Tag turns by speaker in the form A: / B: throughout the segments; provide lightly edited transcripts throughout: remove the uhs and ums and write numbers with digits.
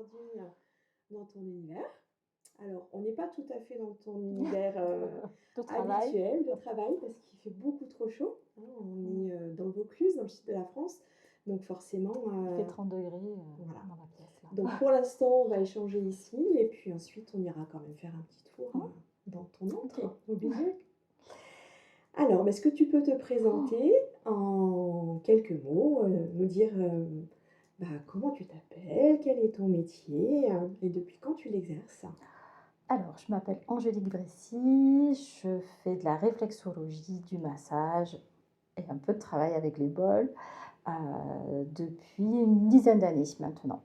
A: aujourd'hui dans ton univers. Alors, on n'est pas tout à fait dans ton univers
B: De travail.
A: habituel de travail parce qu'il fait beaucoup trop chaud, hein. On
B: Mmh.
A: est dans le Vaucluse, dans le sud de la France. Donc forcément,
B: Il fait 30 degrés
A: voilà.
B: dans la pièce là.
A: Donc pour l'instant, on va échanger ici et puis ensuite, on ira quand même faire un petit tour
B: Mmh.
A: dans ton
B: OK.
A: antre, obligé. Alors, est-ce que tu peux te
B: Oh.
A: présenter en quelques mots, nous dire bah, comment tu t'appelles, quel est ton métier et depuis quand tu l'exerces?
B: Alors, je m'appelle Angélique Bressy, je fais de la réflexologie, du massage et un peu de travail avec les bols depuis une dizaine d'années maintenant.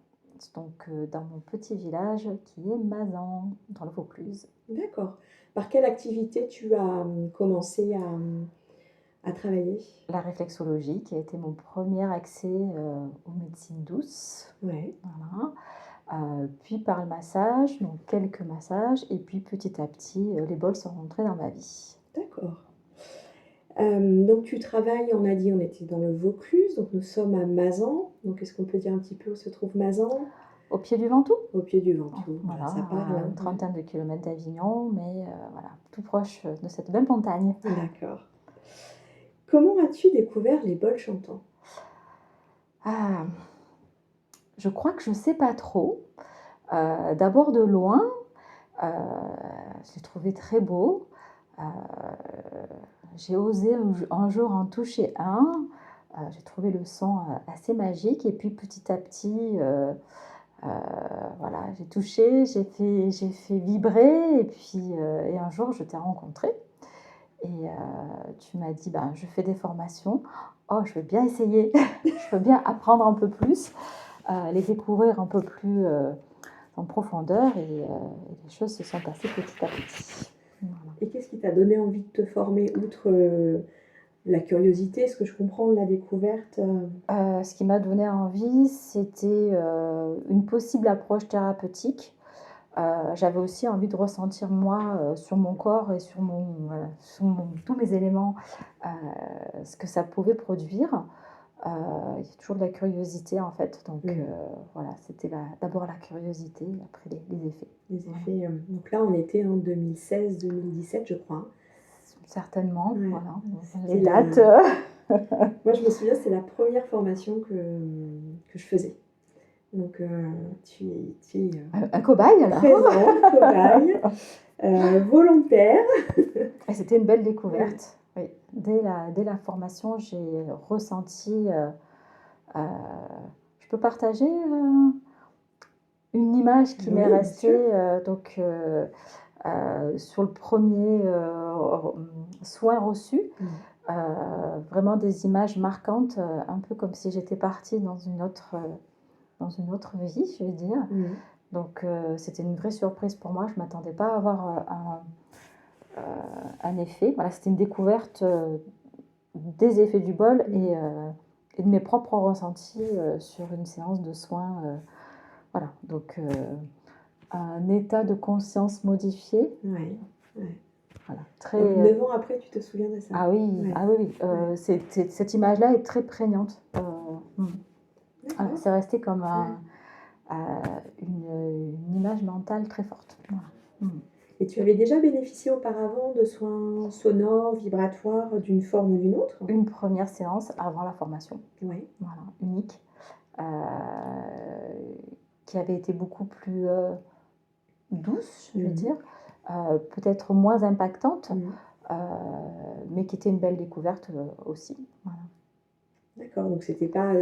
B: Donc, dans mon petit village qui est Mazan, dans le Vaucluse.
A: D'accord. Par quelle activité tu as commencé à travailler?
B: La réflexologie qui a été mon premier accès aux médecines douces.
A: Ouais,
B: Voilà. Puis par le massage, donc quelques massages, et puis petit à petit, les bols sont rentrés dans ma vie.
A: d'accord. Donc tu travailles, on a dit, on était dans le Vaucluse, donc nous sommes à Mazan. Donc est-ce qu'on peut dire un petit peu où se trouve Mazan?
B: Au pied du Ventoux,
A: Au pied du
B: oh,
A: Ventoux, voilà,
B: voilà,
A: ça parle,
B: à
A: hein,
B: une trentaine de kilomètres d'Avignon, mais voilà, tout proche de cette belle montagne.
A: D'accord. Comment as-tu découvert les bols chantants?
B: Ah, je crois que je ne sais pas trop. D'abord de loin, euh, je l'ai trouvé très beau. Euh, j'ai osé un jour en toucher un. J'ai trouvé le son assez magique et puis petit à petit, voilà, j'ai touché, j'ai fait vibrer et puis et un jour je t'ai rencontré et tu m'as dit ben, je fais des formations. Oh, je veux bien essayer, je veux bien apprendre un peu plus, les découvrir un peu plus en profondeur et les choses se sont passées petit à petit. Voilà.
A: Et qu'est-ce qui t'a donné envie de te former outre la curiosité, ce que je comprends de la découverte?
B: Ce qui m'a donné envie, c'était une possible approche thérapeutique. J'avais aussi envie de ressentir moi, sur mon corps et sur tous mes éléments, heu, ce que ça pouvait produire. Il y a toujours de la curiosité en fait, donc
A: Mmh.
B: voilà, c'était d'abord la curiosité et après les effets.
A: Les
B: Voilà.
A: effets, donc là, on était en 2016-2017, je crois, hein?
B: Certainement,
A: Ouais,
B: voilà, les
A: c'était la
B: dates,
A: moi, je me souviens, c'est la première formation que je faisais. Donc tu es
B: un cobaye
A: présente, cobaye,
B: là.
A: volontaire.
B: Et c'était une belle
A: Ouais.
B: découverte, oui. Dès la formation, j'ai ressenti, heu, je peux partager, une image qui m'est
A: Oui, bien
B: restée,
A: sûr.
B: sur le premier soin reçu,
A: Mmh.
B: vraiment des images marquantes, un peu comme si j'étais partie dans une autre vie, je vais dire.
A: Mmh.
B: Donc c'était une vraie surprise pour moi, je ne m'attendais pas à avoir, un effet. Voilà, c'était une découverte, des effets du bol
A: Mmh.
B: et de mes propres ressentis, sur une séance de soins, voilà, donc un état de conscience modifié,
A: Ouais, ouais.
B: voilà,
A: Donc
B: très,
A: 9 ans après, tu te souviens de ça?
B: ah oui,
A: Ouais,
B: ah oui, oui,
A: ouais.
B: cette image-là est très prégnante, mmh. Voilà,
A: D'accord.
B: c'est resté comme
A: Ouais.
B: une image mentale très forte, voilà. Mmh.
A: Et tu avais déjà bénéficié auparavant de soins sonores, vibratoires d'une forme ou d'une autre?
B: Une première séance avant la formation,
A: Ouais.
B: voilà, unique, heu, qui avait été beaucoup plus, douce, je
A: Mmh
B: veux
A: mh.
B: dire, peut-être moins impactante,
A: Mmh.
B: heu, mais qui était une belle découverte, aussi, voilà.
A: D'accord, donc c'était pas,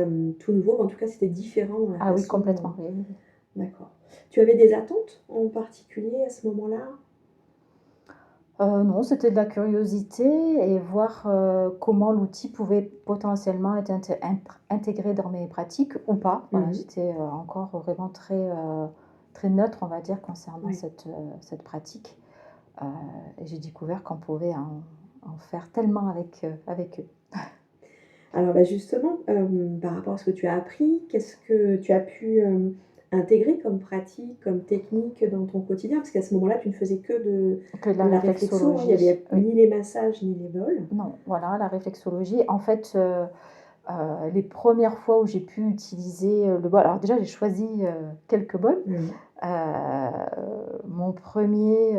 A: tout nouveau, mais en tout cas, c'était différent dans la
B: Ah oui,
A: façon,
B: complètement, oui, oui, oui.
A: d'accord. Tu avais des attentes en particulier à ce moment-là?
B: Non, c'était de la curiosité et voir, comment l'outil pouvait potentiellement être intégré dans mes pratiques ou pas.
A: Mmh
B: Voilà,
A: mh.
B: j'étais, encore vraiment très neutre, on va dire, concernant
A: Ouais.
B: cette pratique, heu et j'ai découvert qu'on pouvait en faire tellement avec eux.
A: Alors, bah, justement, par rapport à ce que tu as appris, qu'est-ce que tu as pu, intégrer comme pratique, comme technique dans ton quotidien? Parce qu'à ce moment-là, tu ne faisais que de
B: Que de la
A: la réflexo, hein, il y
B: réflexologie,
A: avait
B: oui.
A: ni les massages ni les bols?
B: Non, voilà, la réflexologie, en fait, Les premières fois où j'ai pu utiliser, le bol, alors déjà j'ai choisi, quelques bols.
A: Mmh.
B: Mon premier,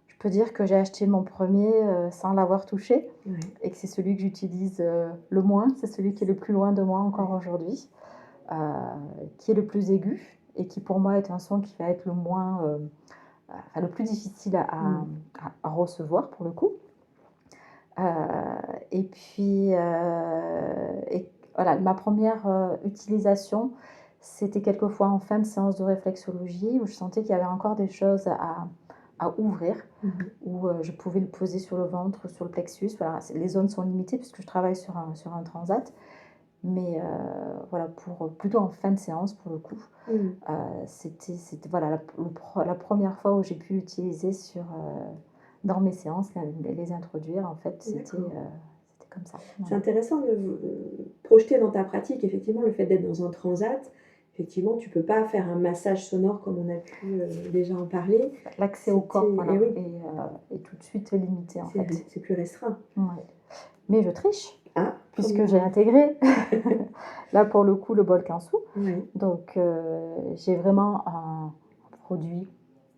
B: je peux dire que j'ai acheté mon premier sans l'avoir touché
A: Ouais,
B: et que c'est celui que j'utilise, le moins. C'est celui qui est le plus loin de moi encore
A: ouais.
B: aujourd'hui, heu, qui est le plus aigu et qui pour moi est un son qui va être le moins, enfin le plus difficile
A: Mmh.
B: à recevoir pour le coup. Heu et puis, et voilà, ma première utilisation, c'était quelquefois en fin de séance de réflexologie où je sentais qu'il y avait encore des choses à ouvrir,
A: Mmh mh.
B: où, je pouvais le poser sur le ventre, sur le plexus. Voilà, c'est les zones sont limitées puisque je travaille sur un transat, mais voilà, pour, plutôt en fin de séance pour le coup.
A: Mmh.
B: C'était voilà la première fois où j'ai pu l'utiliser dans mes séances, les introduire en fait,
A: D'accord.
B: c'était comme ça,
A: C'est
B: voilà.
A: intéressant de projeter dans ta pratique, effectivement, le fait d'être dans un transat. Effectivement, tu peux pas faire un massage sonore comme on a pu, déjà en parler.
B: L'accès au corps,
A: C'était et
B: voilà,
A: oui,
B: est tout de suite limité en fait.
A: c'est plus restreint.
B: Ouais. Mais je triche,
A: Ah,
B: puisque j'ai
A: comment?
B: intégré, là pour le coup, le bol Quinçou.
A: Oui,
B: Donc j'ai vraiment un produit,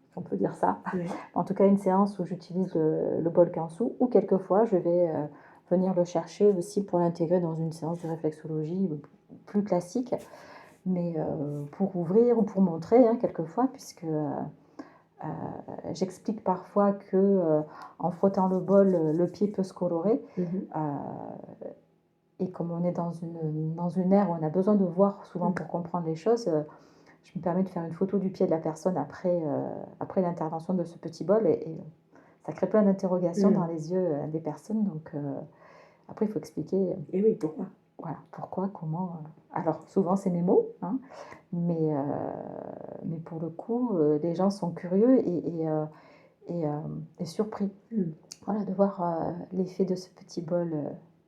B: si on peut dire ça.
A: oui.
B: En tout cas, une séance où j'utilise le bol Quinçou ou quelquefois je vais, venir le chercher aussi pour l'intégrer dans une séance de réflexologie, plus classique, mais pour ouvrir ou pour montrer, hein, quelquefois puisque, j'explique parfois que, en frottant le bol, le pied peut se colorer,
A: Mmh mh.
B: heu et comme on est dans une ère où on a besoin de voir souvent
A: Mmh.
B: pour comprendre les choses, je me permets de faire une photo du pied de la personne après l'intervention de ce petit bol et ça crée plein d'interrogations dans
A: Mmh.
B: les yeux, des personnes donc après il faut expliquer,
A: Et oui, pourquoi?
B: voilà, pourquoi, comment, alors souvent c'est mes mots, hein, mais pour le coup, les gens sont curieux et surpris,
A: Mmh.
B: voilà, de voir, l'effet de ce petit bol,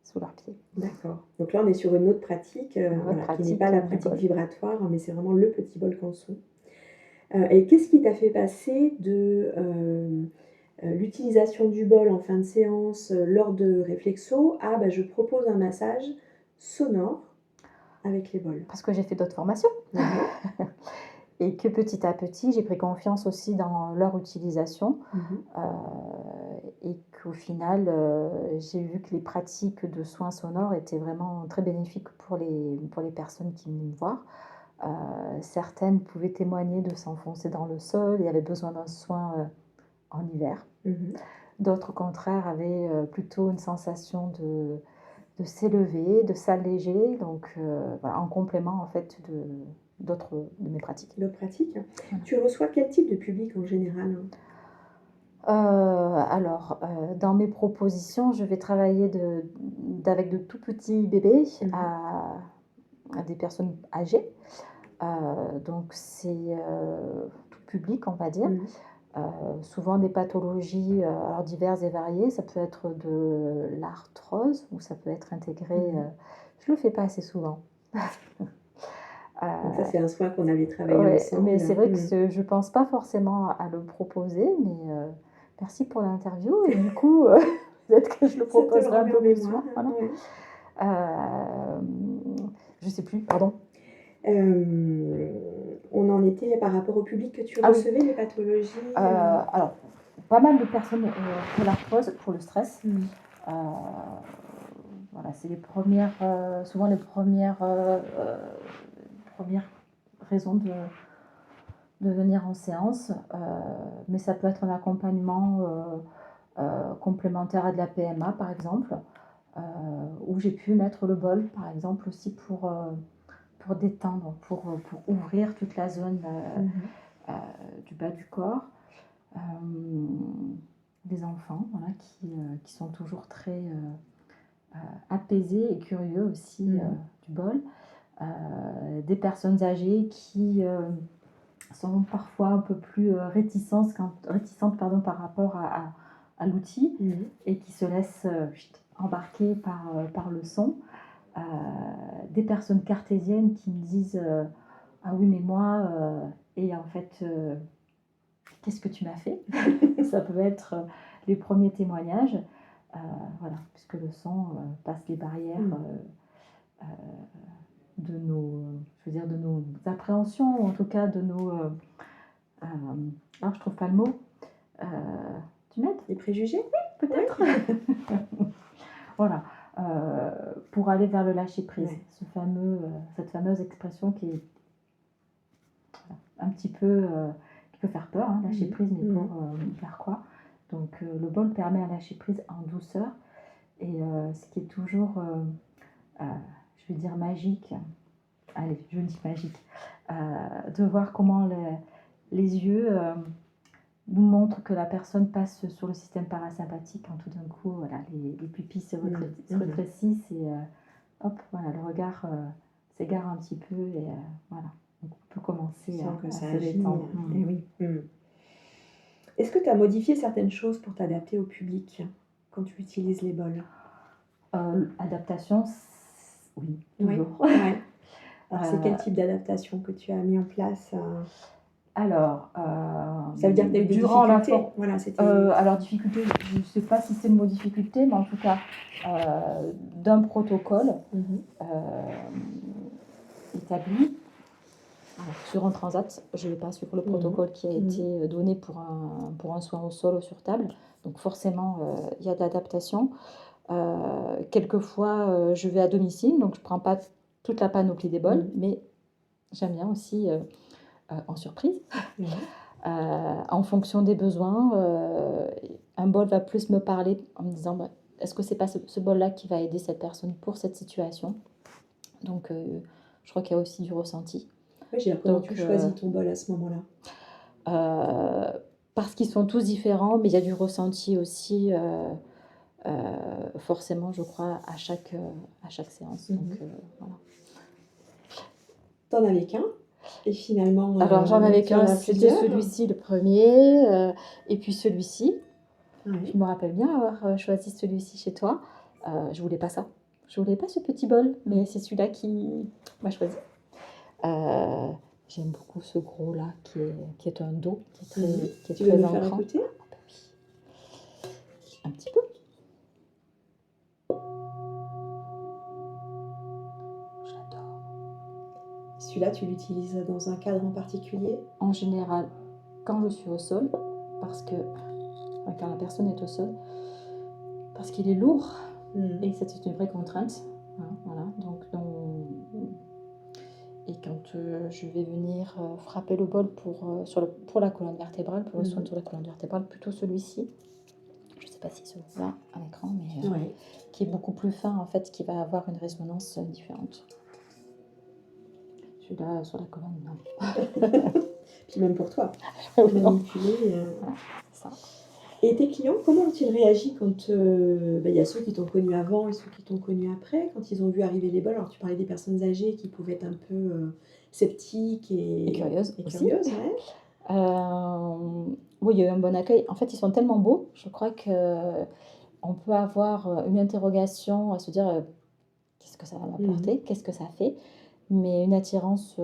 B: sous leurs pieds.
A: D'accord. Donc là, on est sur une autre pratique,
B: Une autre
A: voilà, qui n'est pas
B: pratique,
A: la
B: du
A: pratique
B: bol.
A: vibratoire, mais c'est vraiment le petit bol canson. Et qu'est-ce qui t'a fait passer de, l'utilisation du bol en fin de séance, lors de réflexos à, bah, je propose un massage sonore avec les bols?
B: Parce que j'ai fait d'autres formations
A: Ouais.
B: et que petit à petit, j'ai pris confiance aussi dans leur utilisation,
A: Mmh mh.
B: heu et qu'au final, j'ai vu que les pratiques de soins sonores étaient vraiment très bénéfiques pour les personnes qui venaient me voir. Certaines pouvaient témoigner de s'enfoncer dans le sol et avaient besoin d'un soin, en hiver.
A: Mmh mh.
B: D'autres, au contraire, avaient, plutôt une sensation de s'élever, de s'alléger, donc voilà, en complément, en fait, d'autres de mes pratiques.
A: D'autres pratiques?
B: Voilà.
A: Tu reçois quel type de public en général, hein?
B: Alors, dans mes propositions, je vais travailler d'avec de tout petits bébés
A: Mmh mh.
B: à des personnes âgées. Donc c'est, tout public, on va dire.
A: Mmh.
B: Souvent des pathologies, alors diverses et variées. Ça peut être de l'arthrose ou ça peut être intégré,
A: Mmh.
B: je le fais pas assez souvent.
A: Donc ça, c'est
B: Heu,
A: un soin qu'on avait travaillé
B: ouais, mais
A: ensemble.
B: c'est vrai que
A: Mmh.
B: je pense pas forcément à le proposer, mais merci pour l'interview et du coup, peut-être que je le
A: Ça te le
B: proposerai un
A: remet
B: peu
A: en
B: plus
A: mémoire,
B: souvent, voilà.
A: ouais.
B: Je sais plus, pardon.
A: On en était par rapport au public que tu
B: Ah oui,
A: recevais, les pathologies,
B: alors pas mal de personnes, pour l'arthrose, pour le stress.
A: Mmh.
B: Heu, voilà, c'est les premières, souvent les premières raisons de venir en séance, mais ça peut être un accompagnement, complémentaire à de la PMA, par exemple, heu, où j'ai pu mettre le bol, par exemple, aussi pour détendre, pour ouvrir toute la zone,
A: Mmh mh.
B: du bas du corps. Des enfants, voilà, qui sont toujours très, apaisés et curieux aussi,
A: Mmh.
B: du bol. Des personnes âgées qui, sont parfois un peu plus, réticentes, pardon, par rapport à l'outil
A: Mmh mh.
B: et qui se laissent, embarquer par le son. Heu, des personnes cartésiennes qui me disent, «Ah oui, mais moi, et en fait, qu'est-ce que tu m'as fait?» Ça peut être, les premiers témoignages, heu, voilà, puisque le son, passe les barrières,
A: Mmh.
B: de nos, je veux dire, de nos appréhensions, ou en tout cas de nos... alors, je trouve pas le mot. Euh, Tu m'aides?
A: Les préjugés?
B: Peut-être. Voilà. Pour aller vers le lâcher prise.
A: Ouais.
B: Cette fameuse expression qui est un petit peu, qui peut faire peur, hein, lâcher prise, mais pour faire quoi? Donc le bol permet un lâcher prise en douceur. Et ce qui est toujours, je vais dire magique, allez, je dis magique, de voir comment les yeux nous montrent que la personne passe sur le système parasympathique quand tout d'un coup, voilà, les pupilles se rétrécissent et hop, voilà, le regard s'égare un petit peu et voilà, donc on peut commencer
A: que
B: à
A: ça
B: se
A: agit.
B: détendre.
A: Eh oui. Est-ce que tu as modifié certaines choses pour t'adapter au public quand tu utilises les bols?
B: Adaptation, oui,
A: Oui.
B: toujours.
A: Ouais. Alors, c'est quel type d'adaptation que tu as mis en place?
B: Alors,
A: Ça veut dire que tu as eu des
B: durant
A: difficultés? Voilà, c'était...
B: alors, difficulté, je ne sais pas si c'est le mot difficulté, mais en tout cas, d'un protocole établi. Alors, sur un transat, je ne vais pas suivre le protocole qui a été donné pour un soin au sol ou sur table. Donc, forcément, il y a de l'adaptation. Quelquefois, je vais à domicile, donc je ne prends pas toute la panoplie des bols, mais j'aime bien aussi en surprise. En fonction des besoins, un bol va plus me parler en me disant bah, est-ce que c'est pas ce bol-là qui va aider cette personne pour cette situation? Donc, je crois qu'il y a aussi du ressenti.
A: Oui, comment tu choisis ton bol à ce
B: moment-là? Parce qu'ils sont tous différents, mais il y a du ressenti aussi, forcément, je crois, à chaque séance. Donc, voilà.
A: T'en avais qu'un? Et finalement,
B: alors j'en avais qu'un, c'était
A: plusieurs.
B: celui-ci le premier, et puis celui-ci.
A: Ouais.
B: Je me rappelle bien avoir choisi celui-ci chez toi. Je voulais pas ça. Je voulais pas ce petit bol, mais c'est celui-là qui m'a choisi. J'aime beaucoup ce gros là qui est un dos, qui est très,
A: tu veux me faire écouter?
B: Un petit peu. J'adore.
A: Celui-là, tu l'utilises dans un cadre en particulier?
B: En général, quand je suis au sol, parce que quand la personne est au sol, parce qu'il est lourd et c'est une vraie contrainte. Voilà, donc et quand je vais venir frapper le bol pour la colonne vertébrale, pour le soin sur la colonne vertébrale, plutôt celui-ci. Je ne sais pas si se voit à l'écran, mais qui est beaucoup plus fin en fait, qui va avoir une résonance différente. Celui-là sur la colonne, non.
A: Puis même pour toi,
B: manipuler. Voilà, c'est ça.
A: Et tes clients, comment ont-ils réagi quand il y a ceux qui t'ont connu avant et ceux qui t'ont connu après, quand ils ont vu arriver les bols? Alors tu parlais des personnes âgées qui pouvaient être un peu sceptiques et
B: curieuses.
A: Ouais.
B: Oui, il y a eu un bon accueil. En fait, ils sont tellement beaux, je crois qu'on peut avoir une interrogation à se dire qu'est-ce que ça va m'apporter, qu'est-ce que ça fait, mais une attirance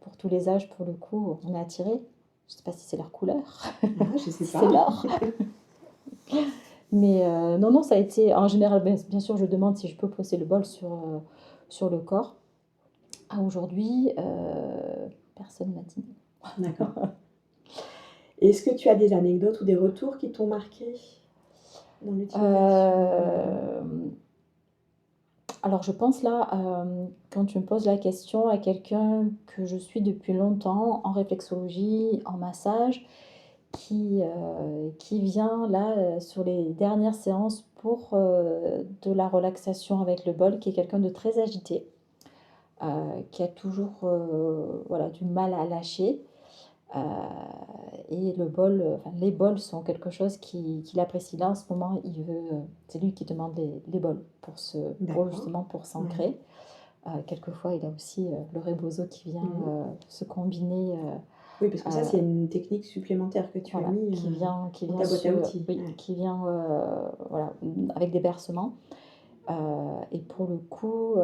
B: pour tous les âges, pour le coup, on est attiré. Je ne sais pas si c'est leur couleur,
A: je sais
B: si
A: pas.
B: c'est l'or. Mais non, ça a été... En général, bien sûr, je demande si je peux poser le bol sur le corps. Aujourd'hui, personne ne m'a dit non.
A: D'accord. Est-ce que tu as des anecdotes ou des retours qui t'ont marqué dans l'utilisation?
B: Alors je pense là, quand tu me poses la question à quelqu'un que je suis depuis longtemps en réflexologie, en massage, qui vient là sur les dernières séances pour de la relaxation avec le bol, qui est quelqu'un de très agité, qui a toujours voilà, du mal à lâcher. Et les bols sont quelque chose qu'il apprécie là en ce moment. C'est lui qui demande les bols justement pour s'ancrer. Quelquefois, il a aussi le rebozo qui vient se combiner.
A: Oui, parce que ça, c'est une technique supplémentaire que tu as mis
B: dans
A: ta boîte à outils.
B: Qui vient voilà, avec des bercements. Et pour le coup,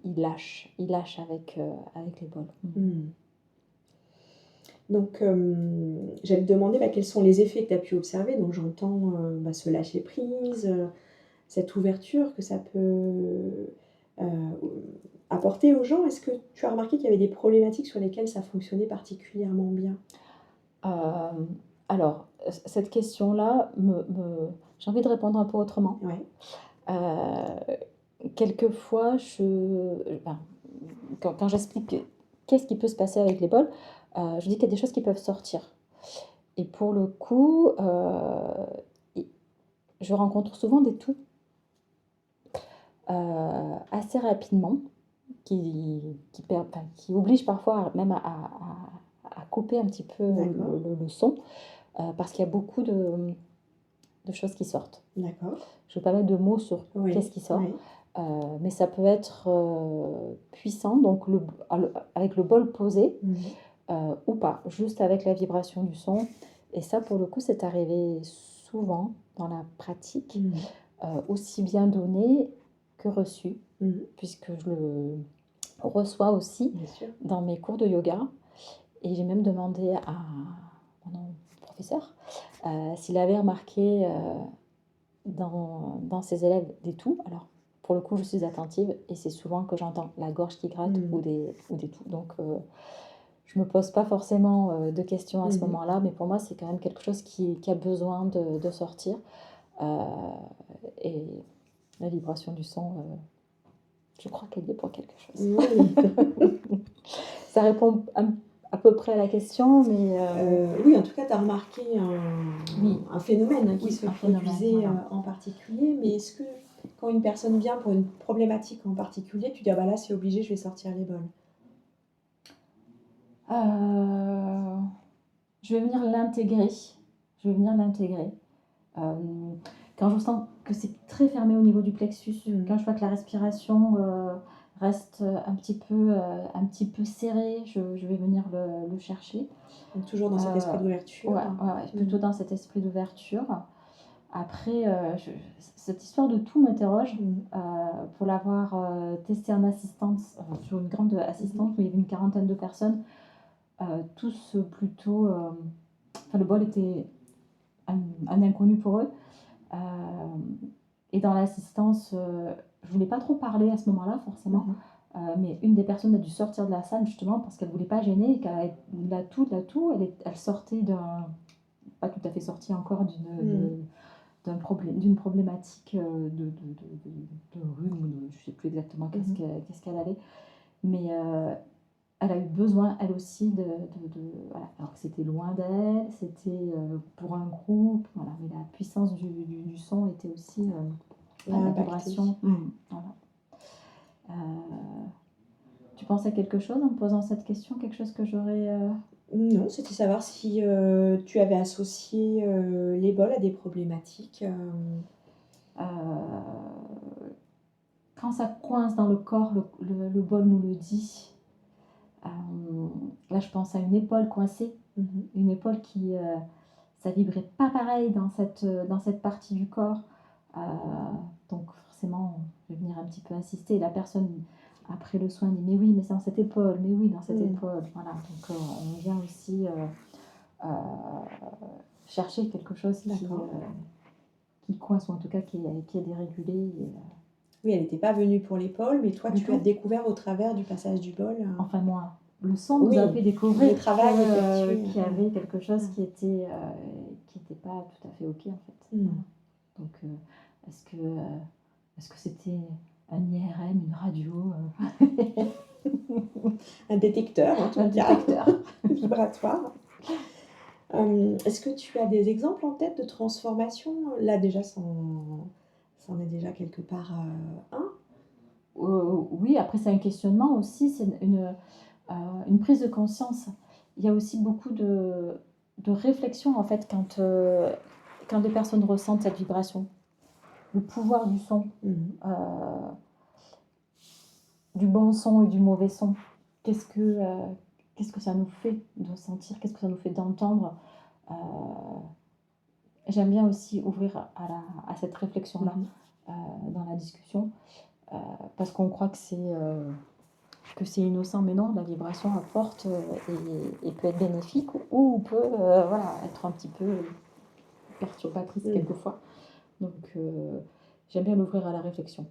B: il lâche avec les bols.
A: Donc, j'allais te demander quels sont les effets que tu as pu observer. Donc, j'entends ce lâcher prise, cette ouverture que ça peut apporter aux gens? Est-ce que tu as remarqué qu'il y avait des problématiques sur lesquelles ça fonctionnait particulièrement bien?
B: Hem, alors, cette question-là j'ai envie de répondre un peu autrement.
A: Ouais,
B: Quelquefois, ben, quand j'explique qu'est-ce qui peut se passer avec les bols, je dis qu'il y a des choses qui peuvent sortir et pour le coup, i je rencontre souvent des toux, assez rapidement qui obligent parfois même à couper un petit peu
A: d'accord,
B: le son, parce qu'il y a beaucoup de choses qui sortent.
A: d'accord.
B: Je ne vais pas mettre de mots sur qu'est-ce
A: Oui,
B: qui sort,
A: oui.
B: mais ça peut être, puissant, donc avec le bol posé,
A: Mmh.
B: ou pas, juste avec la vibration du son et ça, pour le coup, c'est arrivé souvent dans la pratique,
A: Mmh.
B: aussi bien donné que reçu,
A: Mmh.
B: puisque je le reçois aussi
A: Bien sûr.
B: dans mes cours de yoga et j'ai même demandé à mon professeur, s'il avait remarqué, dans ses élèves des toux. Alors, pour le coup, je suis attentive et c'est souvent que j'entends la gorge qui gratte
A: Mmh.
B: ou des toux. Donc, je me pose pas forcément, de questions à ce
A: Mmh.
B: moment-là, mais pour moi, c'est quand même quelque chose qui a besoin de sortir, heu et la vibration du son, je crois qu'elle y est pour quelque chose.
A: Oui.
B: Ça répond à peu près à la question, mais,
A: Oui, en tout cas, tu as remarqué
B: oui,
A: un phénomène, hein, qui
B: oui,
A: se
B: un phénomène,
A: produisait,
B: voilà.
A: en particulier. Mais est-ce que quand une personne vient pour une problématique en particulier, tu dis: «Ah bah là, c'est obligé, je vais sortir les bols»?
B: Heu, je vais venir l'intégrer. Je vais venir l'intégrer. Hem, quand je sens que c'est très fermé au niveau du plexus,
A: Mmh.
B: quand je vois que la respiration, reste, un petit peu serrée, je vais venir le chercher.
A: Donc toujours dans cet esprit
B: Heu,
A: d'ouverture.
B: ouais, ouais, ouais,
A: Mmh.
B: plutôt dans cet esprit d'ouverture. Après, cette histoire de tout m'interroge,
A: Mmh.
B: heu, pour l'avoir, testé en assistance, sur une grande
A: Mmh mh.
B: assistance où il y avait une quarantaine de personnes, tous, plutôt, enfin le bol était un inconnu pour eux. Hem et dans l'assistance, je voulais pas trop parler à ce moment-là forcément,
A: Mmh.
B: mais une des personnes a dû sortir de la salle justement parce qu'elle voulait pas gêner et qu'elle avait la toux, elle sortait pas tout à fait sortie encore
A: Mmh.
B: d'une problématique, de rhume ou de je sais plus exactement
A: Mmh.
B: qu'est-ce qu'elle avait, mais elle a eu besoin, elle aussi, voilà, alors que c'était loin d'elle, c'était, pour un groupe, voilà, mais la puissance du son était aussi,
A: L'a
B: enfin la
A: impacté.
B: vibration,
A: Ouais.
B: voilà. Heu, tu penses à quelque chose en me posant cette question? Quelque chose que j'aurais,
A: Non, c'était savoir si, tu avais associé, les bols à des problématiques,
B: heu, quand ça coince dans le corps, le bol nous le dit. Là, je pense à une épaule coincée,
A: Mmh.
B: une épaule qui, ça vibrait pas pareil dans cette partie du corps. Heu, donc forcément, je vais venir un petit peu insister. La personne, après le soin, dit: «Mais oui, mais c'est dans cette épaule, mais oui, dans cette
A: Mmh.
B: épaule». Voilà, donc on vient aussi, heu, chercher quelque chose
A: D'accord.
B: qui coince ou en tout cas qui est dérégulé et
A: Oui, elle était pas venue pour l'épaule, mais toi,
B: du
A: tu as
B: tout.
A: découvert au travers du passage du bol,
B: Enfin moi, le son nous a
A: oui,
B: fait
A: le
B: découvrir
A: travail effectué,
B: qu'il y avait quelque chose
A: mmh.
B: qui était pas tout à fait OK, en fait. Voilà.
A: Mmh.
B: Donc est-ce que, heu, est-ce que c'était un IRM, une radio,
A: Un détecteur, en
B: un
A: tout cas,
B: détecteur?
A: vibratoire. Est-ce que tu as des exemples en tête de transformation? Là, déjà, c'en est déjà quelque part, un.
B: Oui, après c'est un questionnement aussi, c'est une prise de conscience. Il y a aussi beaucoup de réflexion, en fait, quand des personnes ressentent cette vibration. Le pouvoir du son.
A: Mmh.
B: Heu Du bon son et du mauvais son. Qu'est-ce que ça nous fait de sentir? Qu'est-ce que ça nous fait d'entendre? Heu, j'aime bien aussi ouvrir à cette réflexion-là,
A: Mmh.
B: dans la discussion, heu, parce qu'on croit que c'est innocent, mais non, la vibration apporte, et peut être bénéfique ou peut, voilà, être un petit peu perturbatrice
A: Mmh.
B: quelquefois. Donc j'aime bien l'ouvrir à la réflexion.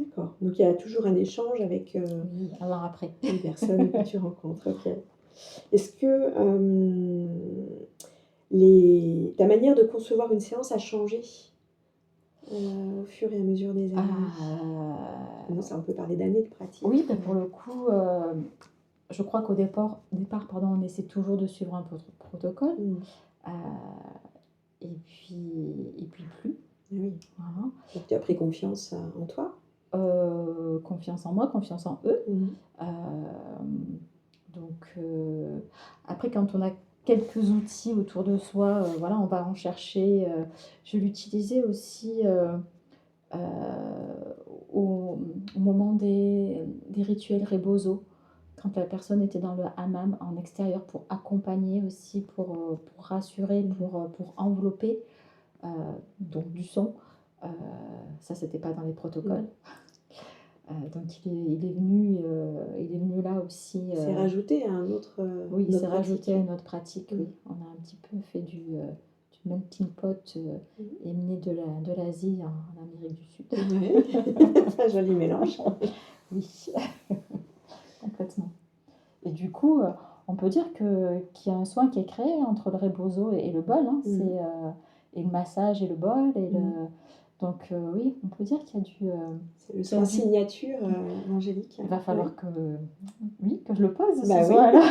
A: D'accord. Donc il y a toujours un échange avec,
B: Oui, alors après.
A: les personnes que tu rencontres, OK. Est-ce que, ta manière de concevoir une séance a changé, au fur et à mesure des années? Maintenant ça on peut parler d'années de pratique,
B: Oui, bah, pour le coup, je crois qu'au départ, pardon, on essaie toujours de suivre un protocole,
A: Mmh.
B: heu et puis plus,
A: Eh oui.
B: voilà.
A: Donc tu as pris confiance, en toi?
B: Confiance en moi, confiance en eux.
A: Mmh mh.
B: Hem, donc après quand on a quelques outils autour de soi, voilà, on va en chercher, je l'utilisais aussi, heu, au moment des rituels rebozo, quand la personne était dans le hammam en extérieur pour accompagner aussi, pour rassurer,
A: Mmh.
B: pour envelopper, heu, donc du son. Heu, Ça, c'était pas dans les
A: Mmh.
B: protocoles. Donc il est venu là aussi,
A: C'est rajouté à
B: oui,
A: une autre
B: c'est rajouté
A: pratique.
B: à une autre pratique,
A: Mmh.
B: oui. On a un petit peu fait du melting pot,
A: Mmh.
B: emmené de l'Asie en Amérique du Sud.
A: Ouais. Un joli mélange.
B: Oui, complètement. Et du coup, on peut dire qu'il y a un soin qui est créé entre le rebozo et le bol, hein.
A: Mmh.
B: Et le massage et le bol
A: Mmh.
B: donc oui, on peut dire
A: C'est le
B: qu'il y
A: soin
B: a du
A: signature, d'Angélique.
B: il va
A: Ouais.
B: falloir que, oui, que je le pose ce
A: Bah oui.
B: soin-là.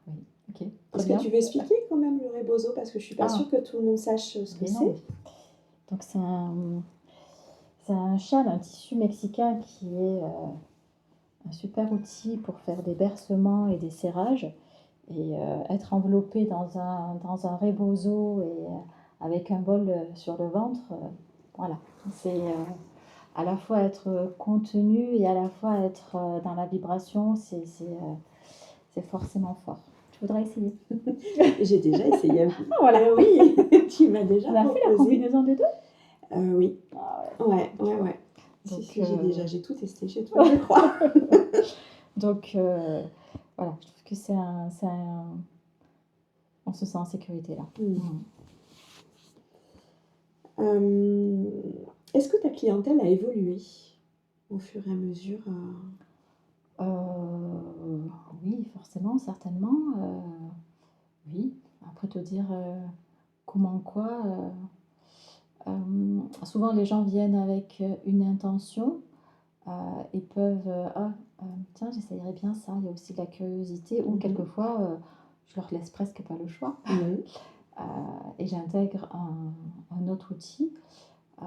B: Oui, OK, très
A: Est-ce que
B: bien.
A: tu veux expliquer quand même le rebozo? Parce que je suis pas
B: Ah,
A: sûre que tout le monde sache, ce que
B: mais non.
A: c'est.
B: Donc c'est un châle, un tissu mexicain qui est, un super outil pour faire des bercements et des serrages et être enveloppé dans un rebozo et avec un bol, sur le ventre, voilà. C'est, à la fois être contenu et à la fois être, dans la vibration, c'est forcément fort. Tu voudrais essayer?
A: J'ai déjà essayé un peu.
B: Ah voilà!
A: Oui, tu m'as déjà
B: On a fait la
A: proposé.
B: combinaison des 2.
A: Oui.
B: Ah
A: Ouais,
B: ouais,
A: ouais,
B: OK.
A: ouais. Si,
B: Donc
A: si, j'ai tout testé chez toi, je crois.
B: donc voilà, je trouve que on se sent en sécurité là.
A: Mmh.
B: Mmh.
A: Hem, est-ce que ta clientèle a évolué au fur et à mesure,
B: Oui, forcément, certainement, oui. Après te dire, comment quoi, souvent les gens viennent avec, une intention, heu et peuvent, «Ah, tiens, j'essayerais bien ça». Il y a aussi de la curiosité ou
A: Mmh mh.
B: quelquefois, je leur laisse presque pas le choix,
A: Mmh.
B: heu et j'intègre un autre outil, heu,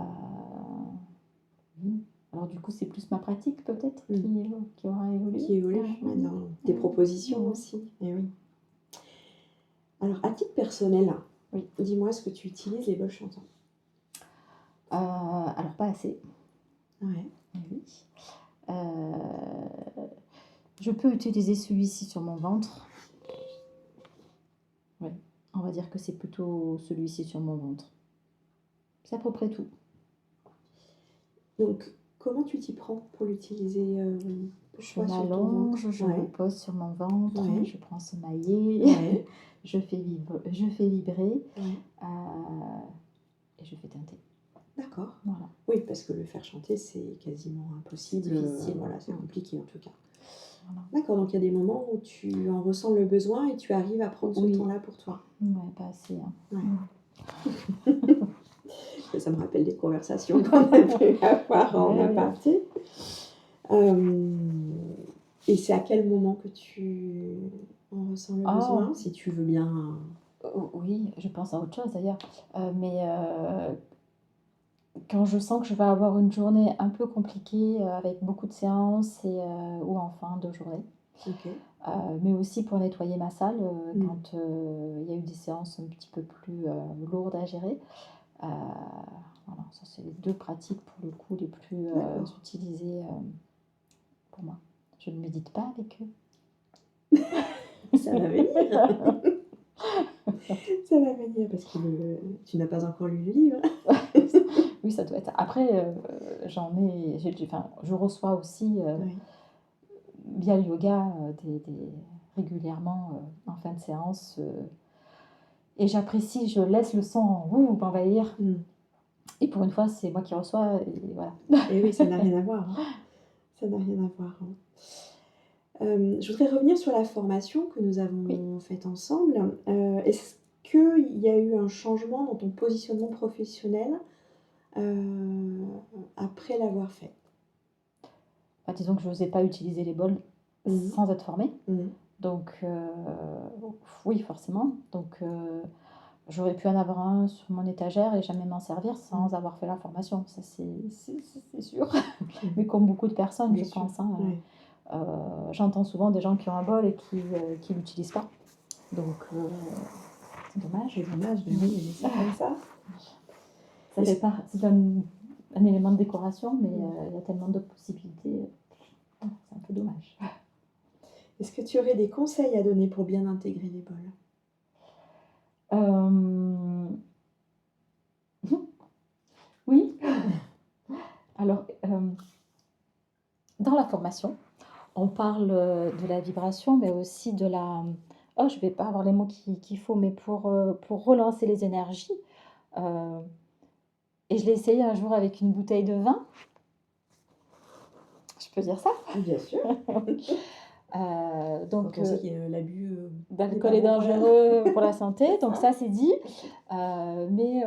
B: oui. Alors du coup, c'est plus ma pratique peut-être
A: Mmh.
B: qui aura évolué?
A: Qui évolue,
B: Mmh
A: ouais,
B: mh.
A: dans tes
B: Mmh.
A: propositions
B: Mmh.
A: aussi. Eh oui. Alors, à titre personnel,
B: Oui.
A: dis-moi, est-ce que tu utilises les bols chantants?
B: Alors pas assez,
A: Ouais.
B: eh oui. Je peux utiliser celui-ci sur mon ventre. Ouais, on va dire que c'est plutôt celui-ci sur mon ventre. C'est à peu près tout.
A: Donc, comment tu t'y prends pour l'utiliser,
B: Je
A: pourquoi sur ton ventre?
B: m'allonge, je me
A: Ouais,
B: pose sur mon ventre,
A: ouais,
B: je prends ce maillet,
A: ouais,
B: je fais vibrer,
A: ouais.
B: heu et je fais teinter.
A: D'accord.
B: Voilà,
A: Oui, parce que le faire chanter, c'est quasiment
B: c'est
A: impossible,
B: difficile.
A: voilà, c'est
B: Mmh,
A: compliqué en tout cas.
B: voilà.
A: D'accord, donc il y a des moments où tu en ressens le besoin et tu arrives à prendre ce
B: Oui,
A: temps-là pour toi?
B: ouais, pas assez, hein.
A: Ouais.
B: Mmh.
A: Ça me rappelle des conversations qu'on a pu avoir en
B: Ouais, ouais.
A: aparté. Hem et c'est à quel moment que tu en ressens le
B: Oh!
A: besoin? Si tu veux bien.
B: Oui, je pense à autre chose d'ailleurs, mais quand je sens que je vais avoir une journée un peu compliquée, avec beaucoup de séances ou en fin de journée,
A: OK.
B: mais aussi pour nettoyer ma salle,
A: Mmh.
B: quand, il y a eu des séances un petit peu plus, lourdes à gérer. Heu, voilà, ça c'est les 2 pratiques pour le coup les plus,
A: D'accord.
B: utilisées, pour moi. Je ne médite pas avec eux.
A: Ça va venir, ça va venir parce que tu n'as pas encore lu le livre.
B: Oui, ça doit être après, enfin, je reçois aussi,
A: Oui.
B: via le yoga, régulièrement, en fin de séance, et j'apprécie, je laisse le son, m'envahir,
A: Mmh.
B: Et pour une fois, c'est moi qui reçois et voilà.
A: Et oui, ça n'a rien à voir, hein. Ça n'a rien à voir, hein. Je voudrais revenir sur la formation que nous
B: Oui.
A: avons faite ensemble. Est-ce qu'il y a eu un changement dans ton positionnement professionnel, heu, après l'avoir fait?
B: Bah, disons que j'osais pas utiliser les bols
A: Mmh
B: sans être formée.
A: mh. Mmh.
B: Donc oui, forcément. Donc j'aurais pu en avoir un sur mon étagère et jamais m'en servir
A: Mmh.
B: sans avoir fait la formation. Ça, c'est sûr.
A: Mmh.
B: Mais comme beaucoup de personnes,
A: Bien
B: je
A: sûr,
B: pense, hein,
A: ouais.
B: j'entends souvent des gens qui ont un bol et qui l'utilisent pas. Donc c'est
A: C'est
B: dommage.
A: dommage, mais
B: Mmh.
A: oui, mais c'est comme ça.
B: Ça fait
A: Est-ce
B: pas c'est un élément de décoration, mais
A: mmh.
B: il y a tellement d'autres possibilités, c'est un peu dommage.
A: Est-ce que tu aurais des conseils à donner pour bien intégrer les bols?
B: Hem, oui, alors, dans la formation, on parle, de la vibration, mais aussi de la oh, je vais pas avoir les mots qu'il faut, mais pour relancer les énergies, heu et je l'ai essayé un jour avec une bouteille de vin, je peux dire ça?
A: Bien sûr. Quand
B: Donc
A: on sait que l'abus, n'est
B: d'alcool
A: pas
B: est
A: bon pour la
B: dangereux pour la santé,
A: c'est
B: donc
A: ça.
B: ça, c'est dit.
A: OK.
B: Mais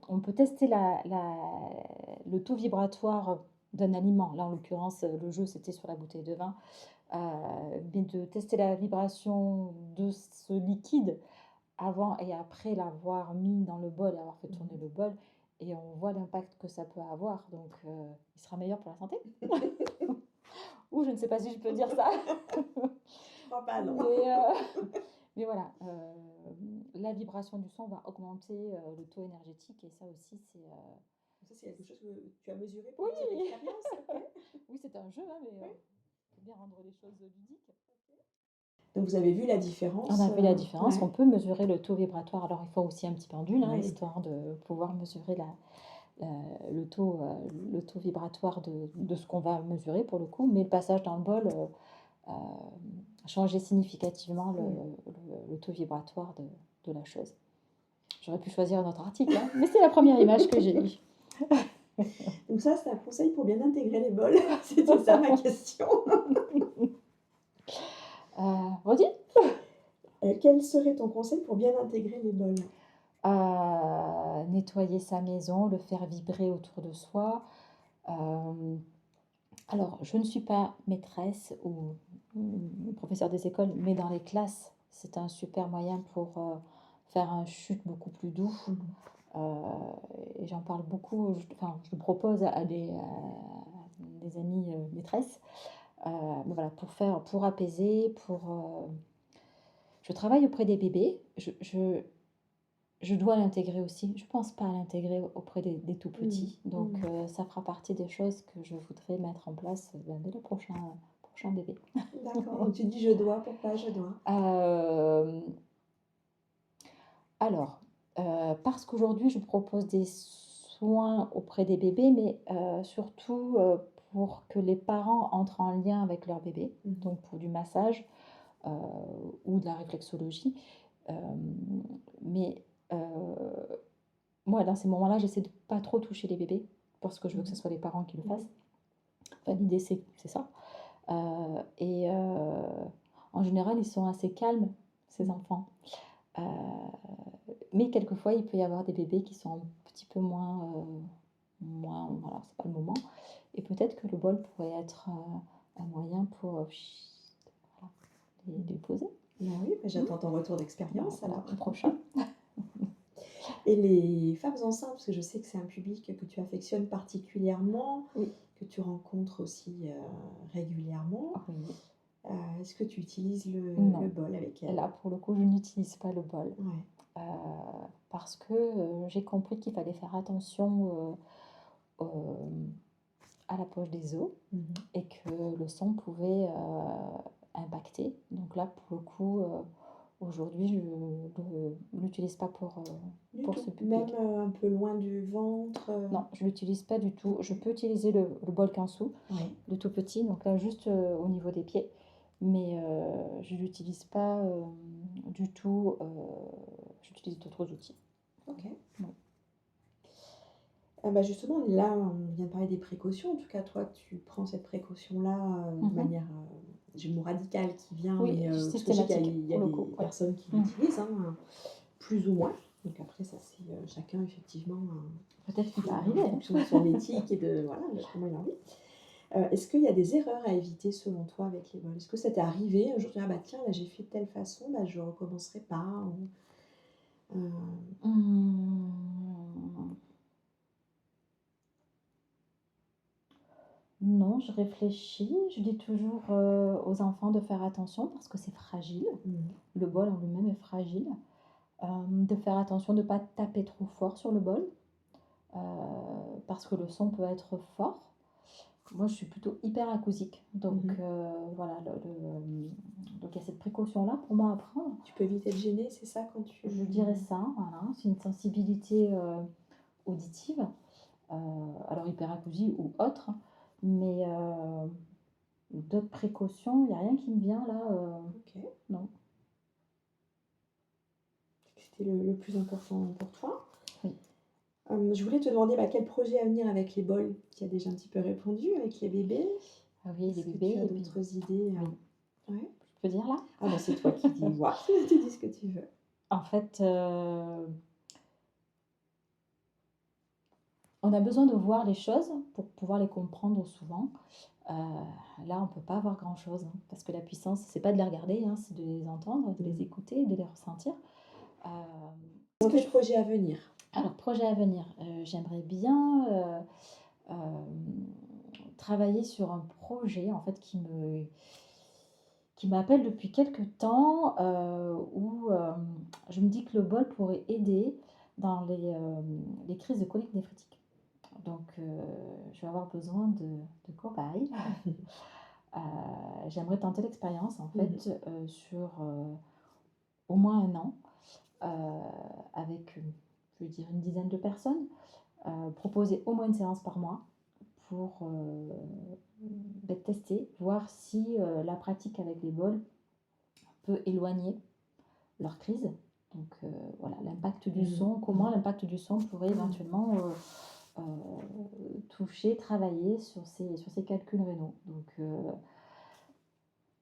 B: on peut tester le taux vibratoire d'un aliment. Là, en l'occurrence, le jeu, c'était sur la bouteille de vin. Mais de tester la vibration de ce liquide avant et après l'avoir mis dans le bol et avoir fait tourner
A: Mmh.
B: le bol et on voit l'impact que ça peut avoir, donc il sera meilleur pour la santé? Ou je ne sais pas si je peux dire ça,
A: Je crois pas, non.
B: mais mais voilà, la vibration du son va augmenter, le taux énergétique et ça aussi
A: Ça, c'est quelque chose que tu as mesuré
B: oui!
A: pendant cette expérience? OK.
B: Oui, c'est un jeu, hein, mais
A: Oui.
B: faut bien rendre les choses ludiques.
A: Donc vous avez vu la
B: On a
A: différence,
B: vu la différence, on
A: ouais.
B: peut mesurer le taux vibratoire. Alors il faut aussi un petit pendule, hein,
A: Oui.
B: histoire de pouvoir mesurer la le taux vibratoire de ce qu'on va mesurer pour le coup, mais le passage dans le bol, changeait significativement
A: Mmh.
B: le taux vibratoire de la chose. J'aurais pu choisir un autre article, hein, mais c'est la première image que j'ai eue.
A: Donc ça, c'est un conseil pour bien intégrer les bols. C'était ça ma question.
B: Redis?
A: Quel serait ton conseil pour bien intégrer les bols?
B: Nettoyer sa maison, le faire vibrer autour de soi. Hem, alors je ne suis pas maîtresse ou professeure des écoles, mais dans les classes, c'est un super moyen pour, faire un chute beaucoup plus doux.
A: Mmh mh.
B: Heu et j'en parle beaucoup, enfin, je le propose à des amies, maîtresses. Mais voilà, pour apaiser, je travaille auprès des bébés. Je dois l'intégrer aussi. Je pense pas à l'intégrer auprès des tout
A: Mmh.
B: petits. Donc
A: Mmh.
B: ça fera partie des choses que je voudrais mettre en place, dès le prochain bébé.
A: D'accord, donc tu dis: «Je dois», pourquoi je dois?
B: Hem, alors, parce qu'aujourd'hui je propose des soins auprès des bébés, mais surtout, pour que les parents entrent en lien avec leur bébé,
A: Mmh mh.
B: donc pour du massage, heu, ou de la réflexologie. Mais moi, dans ces moments-là, j'essaie de pas trop toucher les bébés parce que je veux que ce
A: Mmh
B: soit les parents qui le
A: mh. Mmh.
B: fassent. Enfin, l'idée, c'est ça. Et en général, ils sont assez calmes, ces
A: Mmh.
B: enfants. Heu, mais quelquefois, il peut y avoir des bébés qui sont un petit peu moins voilà, c'est pas le moment et peut-être que le bol pourrait être, un moyen pour, voilà, les poser.
A: Bah oui, bah
B: Mmh.
A: j'attends ton retour
B: Bah,
A: d'expérience alors.
B: au prochain.
A: Et les femmes enceintes, parce que je sais que c'est un public que tu affectionnes particulièrement,
B: Oui,
A: que tu rencontres aussi, régulièrement,
B: oui,
A: est-ce que tu utilises le
B: non.
A: bol avec elles?
B: Là, pour le coup, je n'utilise pas le bol.
A: Ouais.
B: Heu, parce que, j'ai compris qu'il fallait faire attention, à la poche des os
A: Mmh mh.
B: et que le son pouvait, impacter. Donc là, pour le coup, aujourd'hui, je le l'utilise pas
A: Du
B: pour
A: tout?
B: ce
A: Même,
B: public.
A: un peu loin du ventre,
B: Non, je l'utilise pas du tout. Je
A: OK.
B: peux utiliser le bol Kansu,
A: Oui.
B: le tout petit, donc là, juste, au niveau des pieds, mais je l'utilise pas, du tout, j'utilise d'autres outils.
A: OK.
B: Oui.
A: Ah bah, justement, là, on vient de parler des précautions. En tout cas, toi, tu prends cette précaution-là, de
B: Mmh.
A: manière, j'ai le mot radical qui vient,
B: Oui,
A: mais parce que je sais qu'il y a
B: systématique
A: il y a
B: pour le coup,
A: des
B: ouais.
A: personnes qui
B: Mmh.
A: l'utilisent, hein, plus ou moins. Donc après ça, c'est, chacun effectivement,
B: Peut-être qu'il va
A: en
B: arriver, hein.
A: fonction de son éthique et de voilà, de comment il a envie. Est-ce qu'il y a des erreurs à éviter selon toi avec les vols? Est-ce que ça t'est arrivé un jour, tu dis: «Ah bah tiens, là j'ai fait de telle façon, bah je recommencerai pas» ou,
B: Mmh. Non, je réfléchis. Je dis toujours, aux enfants de faire attention parce que c'est fragile.
A: mmh
B: Le bol en lui-même est fragile. De faire attention de ne pas taper trop fort sur le bol, heu, parce que le son peut être fort. Moi, je suis plutôt hyperacousique, donc
A: mh.
B: voilà, donc il y a cette précaution-là pour moi à prendre.
A: Tu peux éviter de gêner, c'est ça quand tu
B: Je dirais ça, voilà, c'est une sensibilité, auditive, heu, alors hyperacousie ou autre, mais d'autres précautions, il y a rien qui me vient là,
A: OK.
B: non.
A: C'était le plus important pour toi.
B: Oui.
A: Je voulais te demander, bah, quel projet à venir avec les bols? Tu as déjà un petit peu répondu avec les bébés.
B: Ah oui, les
A: Est-ce que tu
B: bébés
A: as
B: et puis
A: d'autres idées,
B: oui,
A: ouais?
B: je peux dire là?
A: Ah bah, c'est toi qui dis, vois, tu dis ce que tu veux.
B: En fait, on a besoin de voir les choses pour pouvoir les comprendre souvent. Heu, Là, on peut pas voir grand-chose, hein, parce que la puissance, c'est pas de les regarder, hein, c'est de les entendre, de les
A: Mmh.
B: écouter, de les ressentir. Hem,
A: Est-ce
B: en
A: que
B: fait,
A: ce projet à venir?
B: alors projet à venir, j'aimerais bien, hem, travailler sur un projet, en fait, qui m'appelle depuis quelque temps, où, je me dis que le bol pourrait aider dans les crises de colique néphritique. Donc, je vais avoir besoin de cobayes. Heu, J'aimerais tenter l'expérience en
A: Mmh mh.
B: fait, sur, au moins un an, avec, je vais dire une dizaine de personnes, proposer au moins une séance par mois pour, tester, voir si, la pratique avec les bols peut éloigner leur crise. Donc, voilà, l'impact du
A: Mmh
B: son,
A: mh.
B: comment l'impact du son pourrait
A: Mmh.
B: éventuellement, toucher, travailler sur ces calculs rénaux. Donc,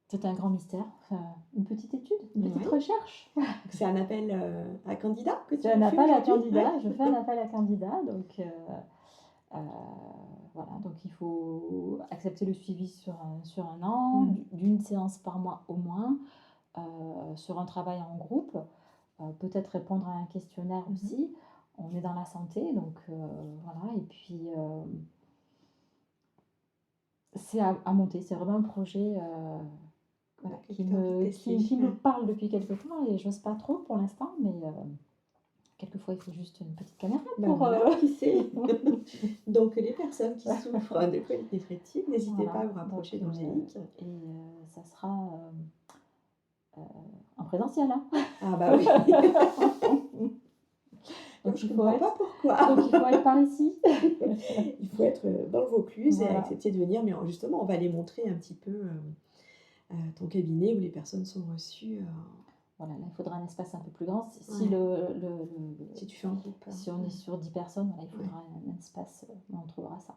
B: c'est un grand mystère, enfin, une petite étude, une petite
A: Oui.
B: recherche.
A: Donc c'est un appel, à candidats que
B: C'est
A: tu
B: un
A: fais
B: appel à
A: aujourd'hui?
B: candidat,
A: Ouais.
B: je fais un appel à candidat, donc heu, voilà, donc il faut accepter le suivi sur un an,
A: Mmh.
B: d'une séance par mois au moins, sur un travail en groupe, peut-être répondre à un questionnaire
A: Mmh mh.
B: aussi. On est dans la santé, donc voilà et puis, c'est à monter. C'est vraiment un projet, voilà,
A: Que tu as envie de tester.
B: qui me
A: Ouais.
B: parle depuis quelque temps et j'ose pas trop pour l'instant, mais quelquefois, il faut juste une petite caméra
A: Bah,
B: pour,
A: voilà, qui sait? Donc les personnes qui souffrent de colique néphrétique, n'hésitez pas
B: voilà,
A: à vous
B: donc
A: rapprocher d'Angélique.
B: et ça sera, en présentiel, hein.
A: Ah bah oui. Donc
B: Donc
A: je comprends pas
B: il faut
A: pourquoi.
B: être par ici.
A: Il faut être, dans le Vaucluse et
B: Voilà,
A: accepter de venir, mais justement, on va aller montrer un petit peu, ton cabinet où les personnes sont reçues,
B: voilà, là, il faudra un espace un peu plus grand. Si
A: ouais, si tu fais en groupe,
B: si on est
A: ouais,
B: sur 10 personnes, voilà, il
A: ouais.
B: faudra un espace, mais on trouvera ça.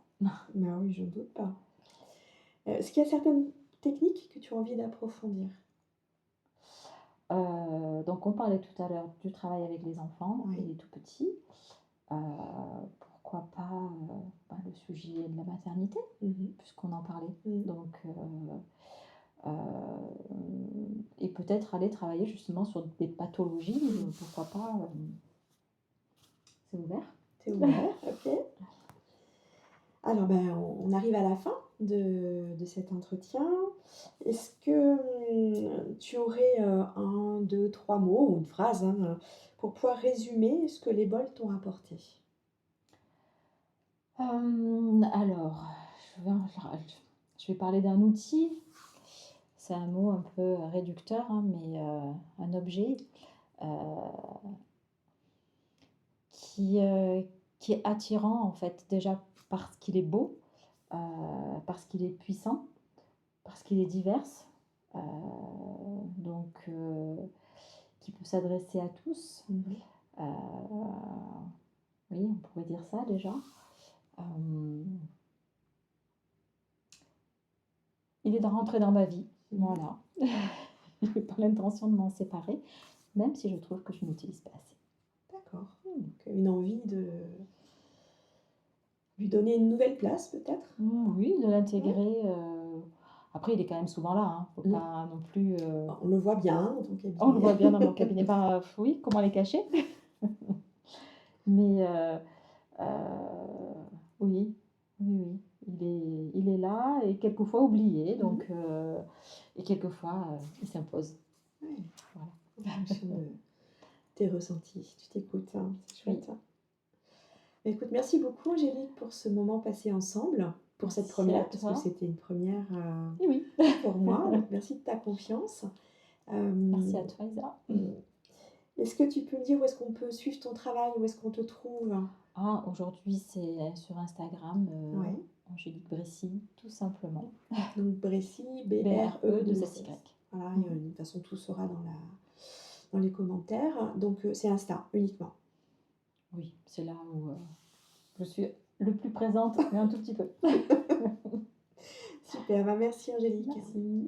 A: Bah oui, j'en doute pas. Est-ce qu'il y a certaines techniques que tu as envie d'approfondir?
B: Donc on parlait tout à l'heure du travail avec les enfants et
A: Oui.
B: les tout petits. Heu, Pourquoi pas, bah, le sujet de la maternité,
A: Mmh mh.
B: puisqu'on en parlait.
A: Mmh.
B: Donc heu et peut-être aller travailler justement sur des pathologies, pourquoi pas, c'est ouvert.
A: Tu es ouvert, OK. Alors, ben, on arrive à la fin de cet entretien. Est-ce que, tu aurais, 1, 2, 3 mots ou une phrase, hein, pour pouvoir résumer ce que les bols t'ont apporté?
B: Alors, je vais parler d'un outil. C'est un mot un peu réducteur, hein, mais un objet, heu, qui, heu, qui est attirant en fait, déjà parce qu'il est beau, heu, parce qu'il est puissant, parce qu'il est divers, heu, donc qui peut s'adresser à tous.
A: Mmh mh.
B: Heu, oui, on pourrait dire ça déjà. Hem, il est de rentrer dans ma vie,
A: Mmh.
B: voilà. Je n'ai pas l'intention de m'en séparer, même si je trouve que je n'utilise pas assez.
A: D'accord. Donc, une envie de lui donner une nouvelle place peut-être?
B: Oui, de
A: Ouais.
B: l'intégrer, après il est quand même souvent là, hein, faut
A: Mmh.
B: pas non plus,
A: On le voit bien dans ton
B: on le
A: cabinet.
B: voit bien dans mon cabinet, bah, oui, comment les cacher? Mais oui, oui, oui, il est là et quelquefois oublié
A: Mmh.
B: donc et quelquefois, il s'impose.
A: Ouais,
B: Voilà.
A: en fonction de tes ressentis. Tu t'écoutes, hein, c'est
B: Oui,
A: chouette. Bah, écoute, merci beaucoup Angélique pour ce moment passé ensemble, pour cette
B: merci à
A: première, parce que
B: toi.
A: c'était une première,
B: Et oui,
A: pour moi, donc merci de ta confiance.
B: merci à
A: Hem,
B: toi Isa.
A: mmh, est-ce que tu peux me dire où est-ce qu'on peut suivre ton travail? Où est-ce qu'on te trouve?
B: Ah, aujourd'hui, c'est sur Instagram,
A: Ouais,
B: Angélique Bressy, tout simplement.
A: donc Brécy,
B: B-R-E-2-S-Y.
A: B-R-E-2-S. Voilà, et
B: Mmh.
A: de toute façon tout sera dans les commentaires, donc c'est Insta uniquement?
B: Oui, c'est là où, je suis le plus présente, mais un tout petit peu.
A: Super, bah, merci Angélique.
B: Merci.